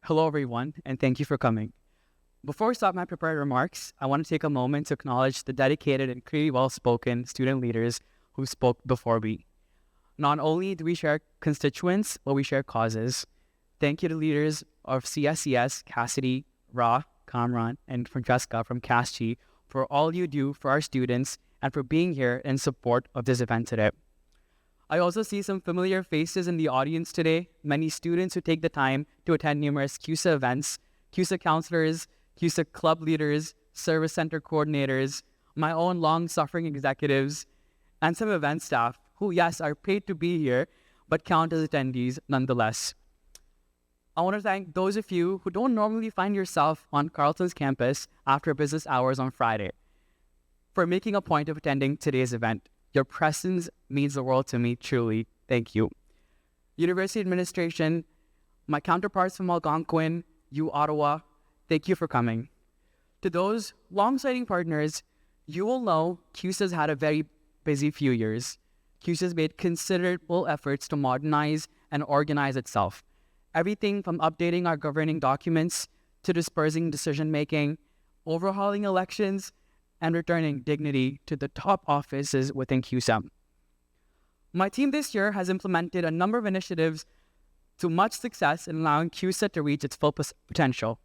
Hello, everyone, and thank you for coming. Before we start my prepared remarks, I want to take a moment to acknowledge the dedicated and clearly well-spoken student leaders who spoke before me. Not only do we share constituents, but we share causes. Thank you to leaders of CSCS, Cassidy, Ra, Kamran, and Francesca from CASCHI for all you do for our students and for being here in support of this event today. I also see some familiar faces in the audience today, many students who take the time to attend numerous Cusa events, Cusa counselors, Cusa club leaders, service center coordinators, my own long-suffering executives, and some event staff who, yes, are paid to be here, but count as attendees nonetheless. I want to thank those of you who don't normally find yourself on Carleton's campus after business hours on Friday for making a point of attending today's event. Your presence means the world to me, truly. Thank you. University administration, my counterparts from Algonquin, U Ottawa, thank you for coming. To those long-standing partners, you will know Cusa's had a very busy few years. Cusa's made considerable efforts to modernize and organize itself. Everything from updating our governing documents to dispersing decision-making, overhauling elections, and returning dignity to the top offices within Cusa. My team this year has implemented a number of initiatives to much success in allowing Cusa to reach its full potential.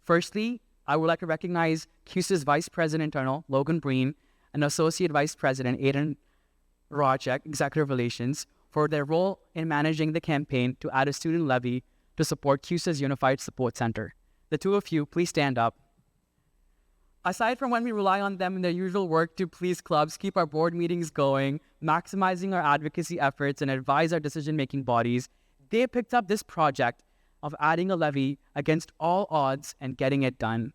Firstly, I would like to recognize Cusa's Vice President Internal, Logan Breen, and Associate Vice President Aidan Rajek, Executive Relations, for their role in managing the campaign to add a student levy to support Cusa's Unified Support Center. The two of you, please stand up. Aside from when we rely on them in their usual work to please clubs, keep our board meetings going, maximizing our advocacy efforts, and advise our decision-making bodies, they picked up this project of adding a levy against all odds and getting it done.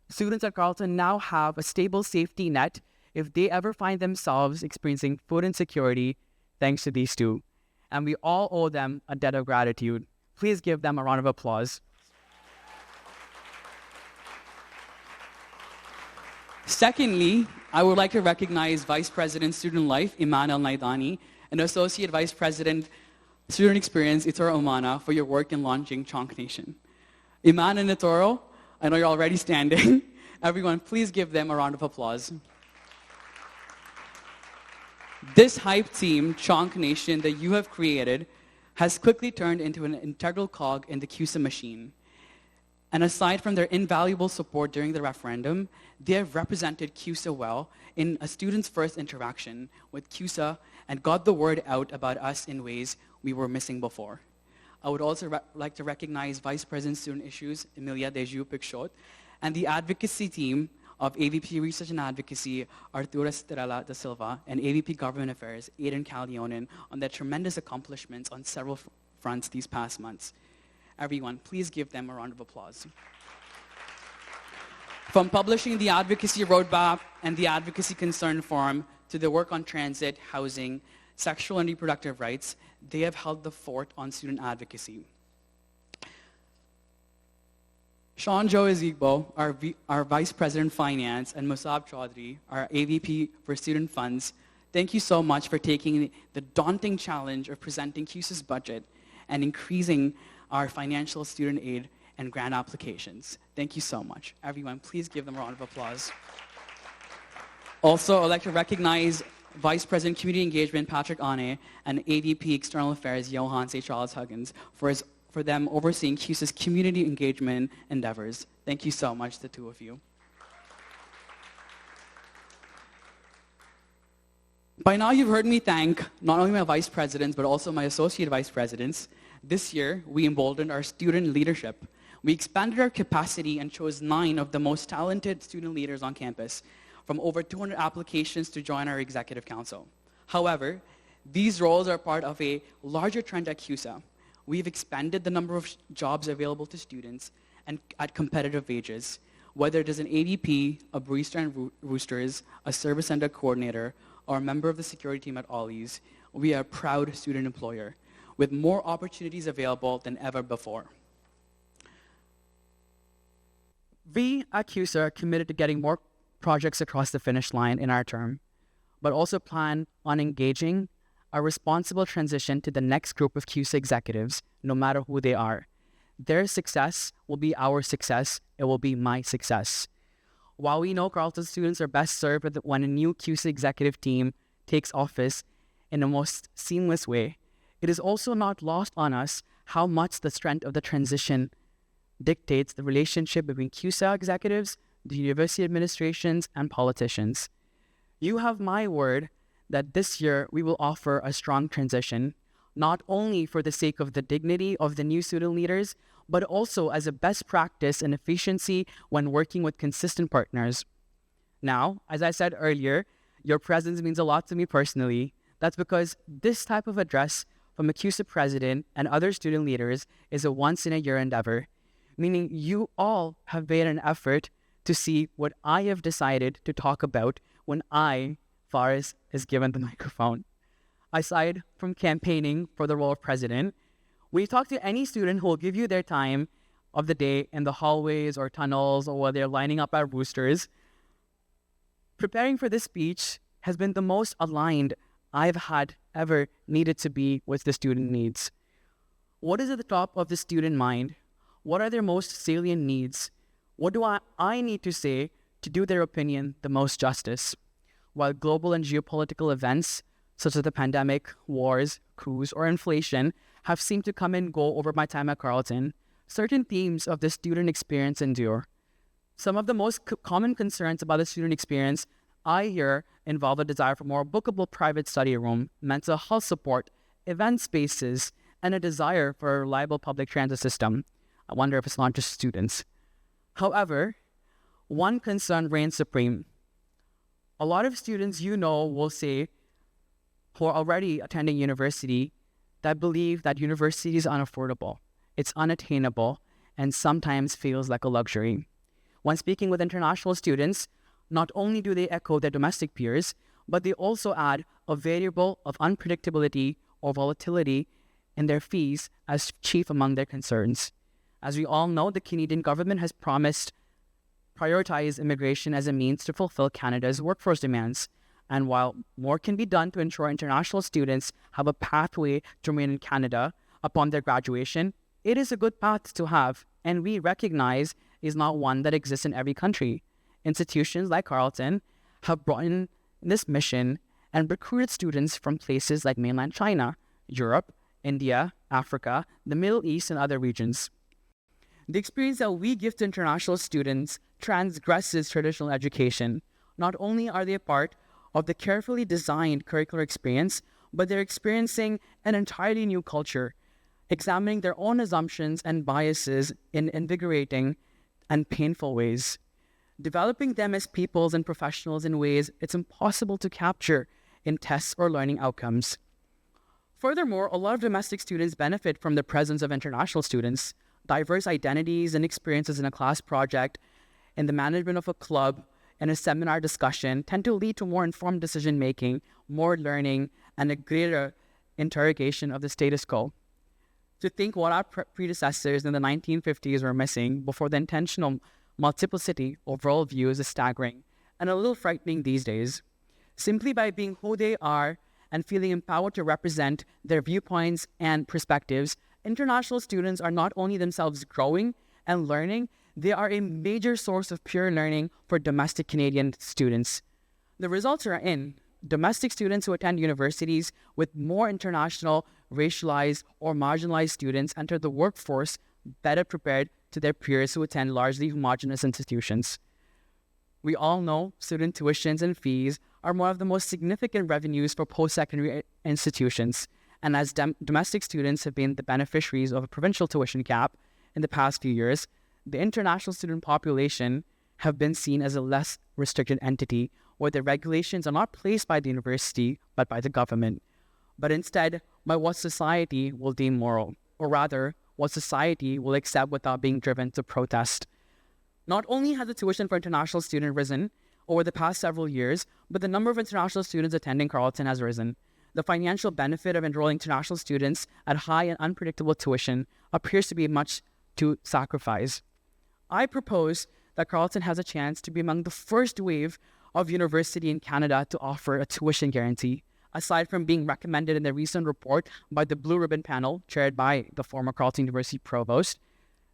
Students at Carleton now have a stable safety net if they ever find themselves experiencing food insecurity thanks to these two. And we all owe them a debt of gratitude. Please give them a round of applause. Secondly, I would like to recognize Vice President Student Life, Iman El-Naidani, and Associate Vice President Student Experience, Itoro Omana, for your work in launching Chonk Nation. Iman and Itoro, I know you're already standing. Everyone, please give them a round of applause. This hype team, Chonk Nation, that you have created, has quickly turned into an integral cog in the Cusa machine. And aside from their invaluable support during the referendum, they have represented Cusa well in a student's first interaction with Cusa and got the word out about us in ways we were missing before. I would also like to recognize Vice President Student Issues, Emilia Deju Picchot, and the advocacy team of AVP Research and Advocacy, Arturo Estrella da Silva, and AVP Government Affairs, Aidan Calionen, on their tremendous accomplishments on several fronts these past months. Everyone, please give them a round of applause. From publishing the Advocacy Roadmap and the Advocacy Concern Forum to the work on transit, housing, sexual and reproductive rights, they have held the fort on student advocacy. Sean Joe Ezigbo, our Vice President Finance, and Musab Chaudhry, our AVP for Student Funds, thank you so much for taking the daunting challenge of presenting Cusa's budget and increasing our financial student aid and grant applications. Thank you so much. Everyone, please give them a round of applause. Also, I'd like to recognize Vice President Community Engagement Patrick Ane and AVP External Affairs Johan C. Charles Huggins for them overseeing Cusa's community engagement endeavors. Thank you so much, the two of you. By now, you've heard me thank not only my vice presidents, but also my associate vice presidents. This year, we emboldened our student leadership. We expanded our capacity and chose 9 of the most talented student leaders on campus, from over 200 applications to join our executive council. However, these roles are part of a larger trend at Cusa. We've expanded the number of jobs available to students and at competitive wages, whether it is an AVP, a barista and roosters, a service center coordinator, or a member of the security team at Ollie's. We are a proud student employer with more opportunities available than ever before. We at Cusa are committed to getting more projects across the finish line in our term, but also plan on engaging a responsible transition to the next group of Cusa executives, no matter who they are. Their success will be our success. It will be my success. While we know Carleton students are best served when a new Cusa executive team takes office in the most seamless way, it is also not lost on us how much the strength of the transition dictates the relationship between Cusa executives, the university administrations, and politicians. You have my word that this year we will offer a strong transition, not only for the sake of the dignity of the new student leaders, but also as a best practice and efficiency when working with consistent partners. Now, as I said earlier, your presence means a lot to me personally. That's because this type of address from a CUSA president and other student leaders is a once-in-a-year endeavor, meaning you all have made an effort to see what I have decided to talk about when I, Faris, is given the microphone. Aside from campaigning for the role of president, when you talk to any student who will give you their time of the day in the hallways or tunnels or while they're lining up at roosters, preparing for this speech has been the most aligned I've had ever needed to be with the student needs. What is at the top of the student mind? What are their most salient needs? What do I need to say to do their opinion the most justice? While global and geopolitical events, such as the pandemic, wars, coups, or inflation, have seemed to come and go over my time at Carleton, certain themes of the student experience endure. Some of the most common concerns about the student experience I hear involve a desire for more bookable private study room, mental health support, event spaces, and a desire for a reliable public transit system. I wonder if it's not just students. However, one concern reigns supreme. A lot of students will say, who are already attending university, that believe that university is unaffordable, it's unattainable, and sometimes feels like a luxury. When speaking with international students, not only do they echo their domestic peers, but they also add a variable of unpredictability or volatility in their fees as chief among their concerns. As we all know, the Canadian government has promised prioritize immigration as a means to fulfill Canada's workforce demands. And while more can be done to ensure international students have a pathway to remain in Canada upon their graduation, it is a good path to have, and we recognize is not one that exists in every country. Institutions like Carleton have brought in this mission and recruited students from places like mainland China, Europe, India, Africa, the Middle East, and other regions. The experience that we give to international students transgresses traditional education. Not only are they a part of the carefully designed curricular experience, but they're experiencing an entirely new culture, examining their own assumptions and biases in invigorating and painful ways, developing them as peoples and professionals in ways it's impossible to capture in tests or learning outcomes. Furthermore, a lot of domestic students benefit from the presence of international students. Diverse identities and experiences in a class project, in the management of a club, and a seminar discussion tend to lead to more informed decision-making, more learning, and a greater interrogation of the status quo. To think what our predecessors in the 1950s were missing before the intentional multiplicity of worldviews is staggering and a little frightening these days. Simply by being who they are and feeling empowered to represent their viewpoints and perspectives, international students are not only themselves growing and learning, they are a major source of pure learning for domestic Canadian students. The results are in. Domestic students who attend universities with more international, racialized, or marginalized students enter the workforce better prepared to their peers who attend largely homogenous institutions. We all know student tuitions and fees are one of the most significant revenues for post-secondary institutions, and as domestic students have been the beneficiaries of a provincial tuition cap in the past few years, the international student population have been seen as a less restricted entity where the regulations are not placed by the university but by the government, but instead by what society will deem moral, or rather, what society will accept without being driven to protest. Not only has the tuition for international students risen over the past several years, but the number of international students attending Carleton has risen. The financial benefit of enrolling international students at high and unpredictable tuition appears to be much to sacrifice. I propose that Carleton has a chance to be among the first wave of university in Canada to offer a tuition guarantee. Aside from being recommended in the recent report by the Blue Ribbon Panel, chaired by the former Carleton University Provost,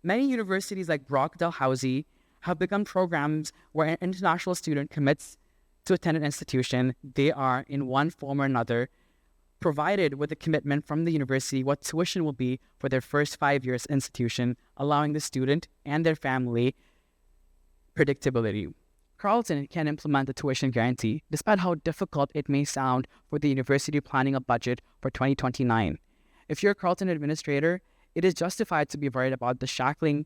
Many universities like Brock Dalhousie have become programs where an international student commits to attend an institution. They are, in one form or another, provided with a commitment from the university what tuition will be for their first 5 years institution, allowing the student and their family predictability. Carleton can implement the tuition guarantee, despite how difficult it may sound for the university planning a budget for 2029. If you're a Carleton administrator, it is justified to be worried about the shackling.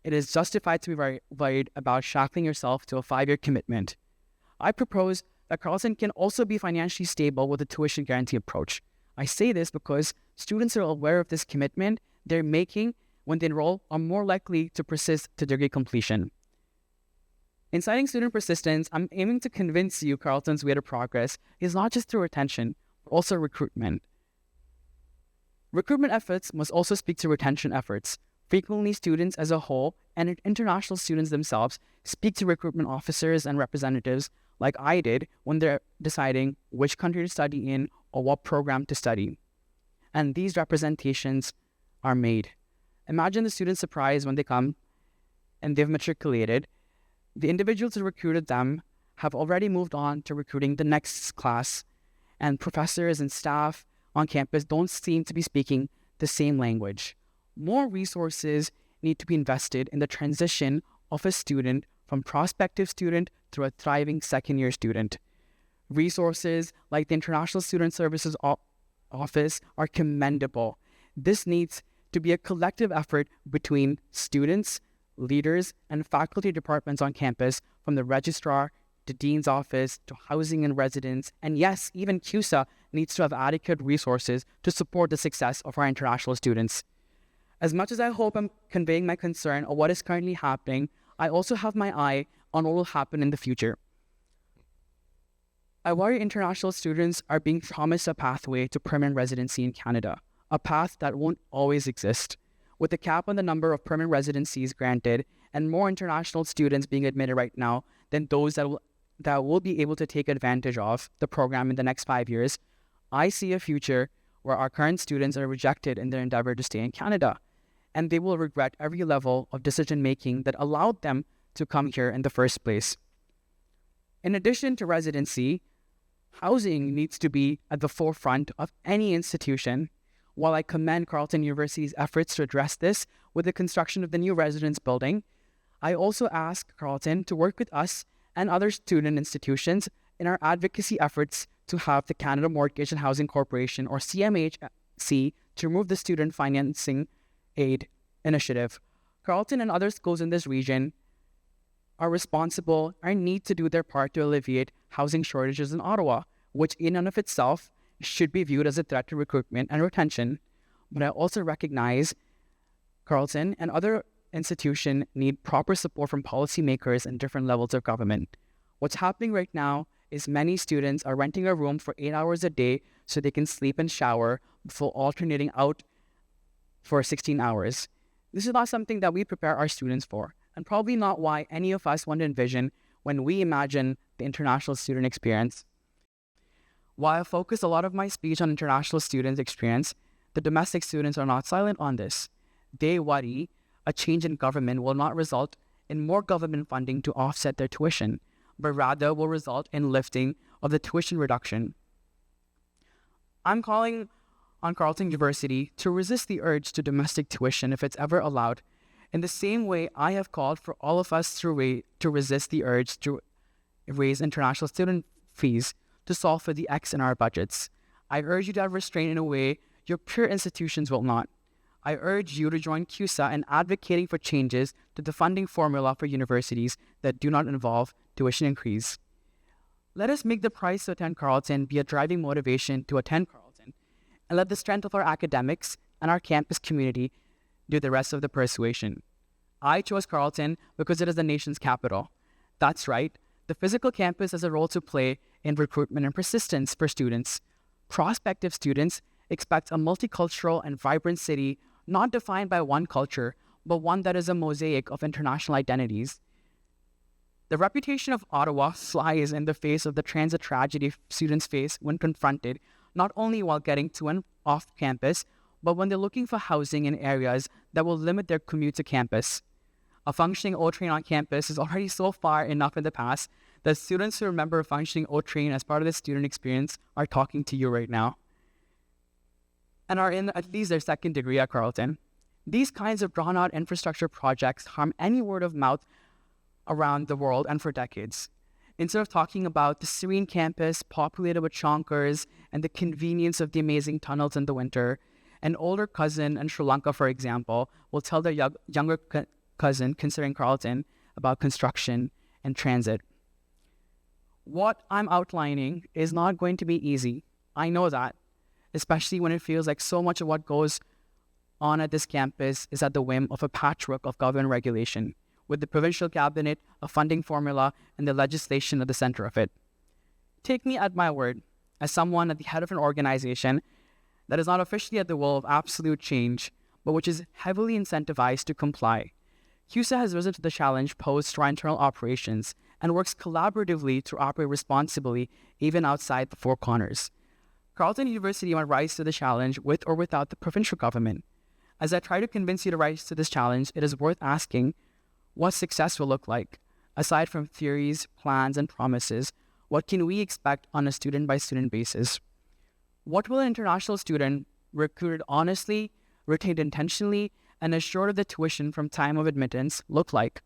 It is justified to be worried about shackling yourself to a 5-year commitment. I propose that Carleton can also be financially stable with a tuition guarantee approach. I say this because students are aware of this commitment they're making when they enroll are more likely to persist to degree completion. In citing student persistence, I'm aiming to convince you Carleton's way to progress is not just through retention, but also recruitment. Recruitment efforts must also speak to retention efforts. Frequently, students as a whole and international students themselves speak to recruitment officers and representatives like I did when they're deciding which country to study in or what program to study. And these representations are made. Imagine the student's surprise when they come and they've matriculated. The individuals who recruited them have already moved on to recruiting the next class, and professors and staff on campus don't seem to be speaking the same language. More resources need to be invested in the transition of a student from prospective student to a thriving second-year student. Resources like the International Student Services Office are commendable. This needs to be a collective effort between students, leaders, and faculty departments on campus, from the registrar to dean's office to housing and residence. And yes, even Cusa needs to have adequate resources to support the success of our international students. As much as I hope I'm conveying my concern of what is currently happening, I also have my eye on what will happen in the future. I worry international students are being promised a pathway to permanent residency in Canada, a path that won't always exist. With a cap on the number of permanent residencies granted and more international students being admitted right now than those that will be able to take advantage of the program in the next 5 years, I see a future where our current students are rejected in their endeavor to stay in Canada, and they will regret every level of decision-making that allowed them to come here in the first place. In addition to residency, housing needs to be at the forefront of any institution. While I commend Carleton University's efforts to address this with the construction of the new residence building, I also ask Carleton to work with us and other student institutions in our advocacy efforts to have the Canada Mortgage and Housing Corporation, or CMHC, to remove the student financing aid initiative. Carleton and other schools in this region are responsible and need to do their part to alleviate housing shortages in Ottawa, which in and of itself should be viewed as a threat to recruitment and retention. But I also recognize Carleton and other institutions need proper support from policymakers and different levels of government. What's happening right now is many students are renting a room for 8 hours a day so they can sleep and shower before alternating out for 16 hours. This is not something that we prepare our students for, and probably not why any of us want to envision when we imagine the international student experience. While I focus a lot of my speech on international students' experience, the domestic students are not silent on this. They worry a change in government will not result in more government funding to offset their tuition, but rather will result in lifting of the tuition reduction. I'm calling on Carleton University to resist the urge to domestic tuition if it's ever allowed, in the same way I have called for all of us to resist the urge to raise international student fees to solve for the X in our budgets. I urge you to have restraint in a way your peer institutions will not. I urge you to join Cusa in advocating for changes to the funding formula for universities that do not involve tuition increase. Let us make the price to attend Carleton be a driving motivation to attend Carleton, and let the strength of our academics and our campus community do the rest of the persuasion. I chose Carleton because it is the nation's capital. That's right, the physical campus has a role to play in recruitment and persistence for students. Prospective students expect a multicultural and vibrant city not defined by one culture, but one that is a mosaic of international identities. The reputation of Ottawa flies in the face of the transit tragedy students face when confronted, not only while getting to and off campus, but when they're looking for housing in areas that will limit their commute to campus. A functioning O train on campus is already so far enough in the past that students who remember a functioning O train as part of the student experience are talking to you right now and are in at least their second degree at Carleton. These kinds of drawn-out infrastructure projects harm any word of mouth around the world and for decades. Instead of talking about the serene campus populated with chonkers and the convenience of the amazing tunnels in the winter, an older cousin in Sri Lanka, for example, will tell their younger cousin considering Carleton about construction and transit. What I'm outlining is not going to be easy. I know that, especially when it feels like so much of what goes on at this campus is at the whim of a patchwork of government regulation, with the provincial cabinet, a funding formula, and the legislation at the center of it. Take me at my word, as someone at the head of an organization that is not officially at the will of absolute change, but which is heavily incentivized to comply. Cusa has risen to the challenge posed to our internal operations and works collaboratively to operate responsibly even outside the four corners. Carleton University might rise to the challenge with or without the provincial government. As I try to convince you to rise to this challenge, it is worth asking what success will look like. Aside from theories, plans, and promises, what can we expect on a student-by-student basis? What will an international student recruited honestly, retained intentionally, and assured of the tuition from time of admittance look like?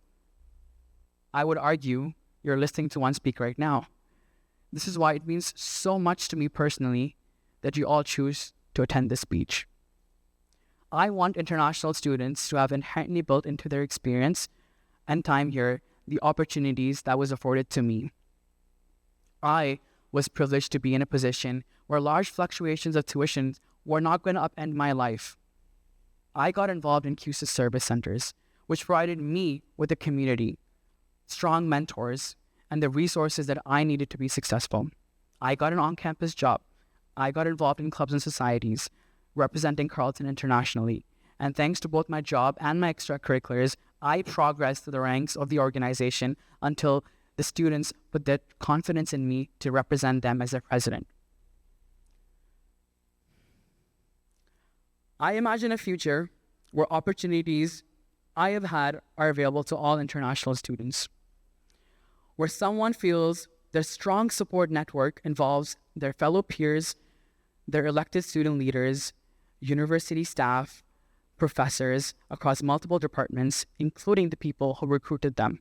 I would argue you're listening to one speak right now. This is why it means so much to me personally that you all choose to attend this speech. I want international students to have inherently built into their experience and time here the opportunities that was afforded to me. I was privileged to be in a position where large fluctuations of tuition were not going to upend my life. I got involved in Cusa service centers, which provided me with a community, strong mentors, and the resources that I needed to be successful. I got an on-campus job. I got involved in clubs and societies, representing Carleton internationally. And thanks to both my job and my extracurriculars, I progressed through the ranks of the organization until the students put their confidence in me to represent them as their president. I imagine a future where opportunities I have had are available to all international students, where someone feels their strong support network involves their fellow peers, their elected student leaders, university staff, professors across multiple departments, including the people who recruited them.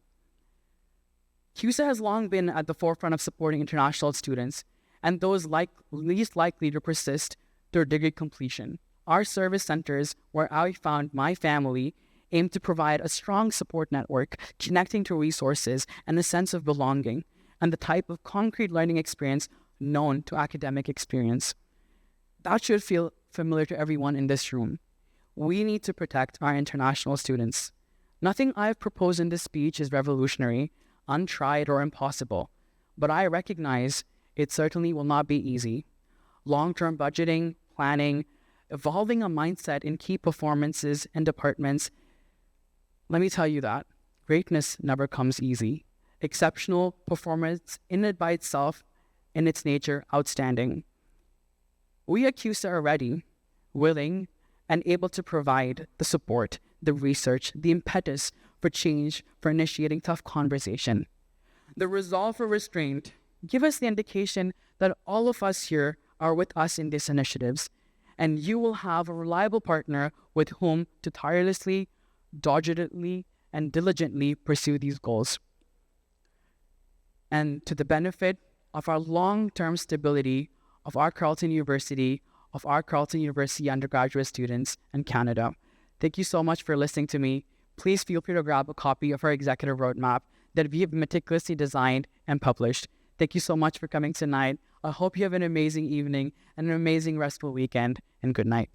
Cusa has long been at the forefront of supporting international students and those least likely to persist through degree completion. Our service centers, where I found my family, aim to provide a strong support network, connecting to resources and a sense of belonging, and the type of concrete learning experience known to academic experience. That should feel familiar to everyone in this room. We need to protect our international students. Nothing I've proposed in this speech is revolutionary, untried, or impossible, but I recognize it certainly will not be easy. Long-term budgeting, planning, evolving a mindset in key performances and departments. Let me tell you that greatness never comes easy. Exceptional performance in it by itself, in its nature, outstanding. We at Cusa are ready, willing, and able to provide the support, the research, the impetus for change, for initiating tough conversation. The resolve for restraint give us the indication that all of us here are with us in these initiatives, and you will have a reliable partner with whom to tirelessly, doggedly, and diligently pursue these goals. And to the benefit of our long-term stability of our Carleton University, of our Carleton University undergraduate students and Canada. Thank you so much for listening to me. Please feel free to grab a copy of our executive roadmap that we have meticulously designed and published. Thank you so much for coming tonight. I hope you have an amazing evening and an amazing restful weekend, and good night.